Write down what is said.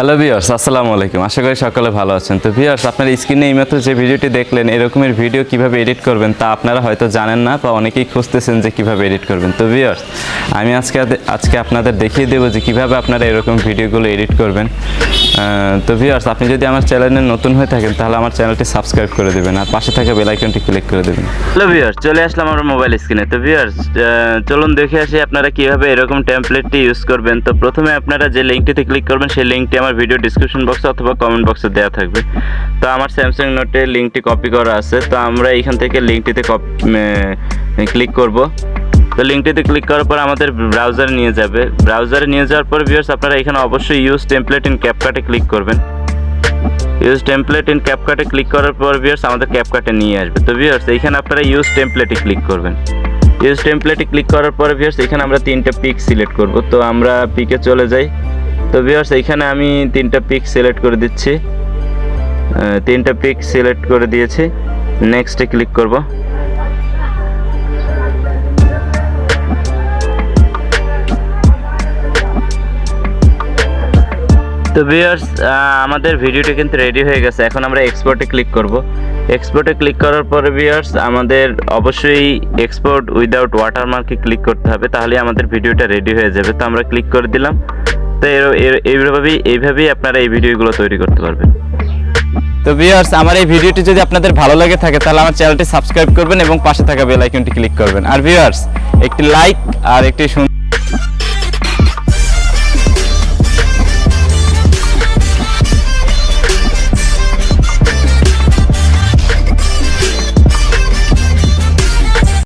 Hello viewers, আসসালামু আলাইকুম। আশা করি সকলে ভালো আছেন। তো ভিউয়ার্স, আপনার স্ক্রিনে এইমাত্র যে ভিডিওটি দেখলেন, এরকমের ভিডিও কিভাবে এডিট করবেন তা আপনারা হয়তো জানেন না বা অনেকেই খুঁজতেছেন যে কিভাবে এডিট করবেন। তো ভিউয়ার্স, আমি আজকে আপনাদের দেখিয়ে দেবো যে কিভাবে আপনারা এরকম ভিডিওগুলো এডিট করবেন। তো ভিউয়ার্স, আপনি যদি আমার চ্যানেলে নতুন হয়ে থাকেন তাহলে আমার চ্যানেলটি সাবস্ক্রাইব করে দেবেন আর পাশে থাকা বেল আইকনটি ক্লিক করে দেবেন। হ্যালো ভিউয়ার্স, চলে আসলাম আমার মোবাইল স্ক্রিনে। তো ভিউয়ার্স, চলুন দেখে আসি আপনারা কিভাবে এরকম টেমপ্লেটটি ইউজ করবেন। তো প্রথমে আপনারা যে লিঙ্কটিতে ক্লিক করবেন সেই লিঙ্কটি আমার ভিডিও ডিসক্রিপশন বক্সে অথবা কমেন্ট বক্সে দেওয়া থাকবে। তো আমার স্যামসাং নোটে লিঙ্কটি কপি করা আছে, তো আমরা এখান থেকে লিঙ্কটিতে ক্লিক করব। তো লিঙ্কটিতে ক্লিক করার পর আমাদের ব্রাউজারে নিয়ে যাবে। ব্রাউজারে নিয়ে যাওয়ার পর ভিউয়ার্স, আপনারা এখানে অবশ্যই ইউজ টেমপ্লেট ইন ক্যাপকাটে ক্লিক করবেন। ইউজ টেমপ্লেট ইন ক্যাপকাটে ক্লিক করার পর ভিউয়ার্স আমাদের ক্যাপকাটে নিয়ে আসবে। তো ভিউয়ার্স, এইখানে আপনারা ইউজ টেমপ্লেটে ক্লিক করবেন। ইউজ টেমপ্লেটে ক্লিক করার পর ভিউয়ার্স এখানে আমরা তিনটা পিক সিলেক্ট করব। তো আমরা পিকে চলে যাই। তো ভিউয়ার্স, এখানে আমি তিনটা পিক সিলেক্ট করে দিচ্ছি। তিনটা পিক সিলেক্ট করে দিয়েছি, নেক্সটে ক্লিক করব। তো ভিউয়ার্স, আমাদের ভিডিওটা কিন্তু রেডি হয়ে গেছে। এখন আমরা এক্সপোর্টে ক্লিক করব। এক্সপোর্টে ক্লিক করার পরে ভিউয়ার্স আমাদের অবশ্যই এক্সপোর্ট উইদাউট ওয়াটারমার্কে ক্লিক করতে হবে, তাহলে আমাদের ভিডিওটা রেডি হয়ে যাবে। তো আমরা ক্লিক করে দিলাম। তো এইভাবেই আপনারা এই ভিডিওগুলো তৈরি করতে পারবেন। তো ভিউয়ার্স, আমার এই ভিডিওটি যদি আপনাদের ভালো লাগে থাকে তাহলে আমার চ্যানেলটি সাবস্ক্রাইব করবেন এবং পাশে থাকা বেল আইকনটি ক্লিক করবেন। আর ভিউয়ার্স, একটি লাইক আর একটি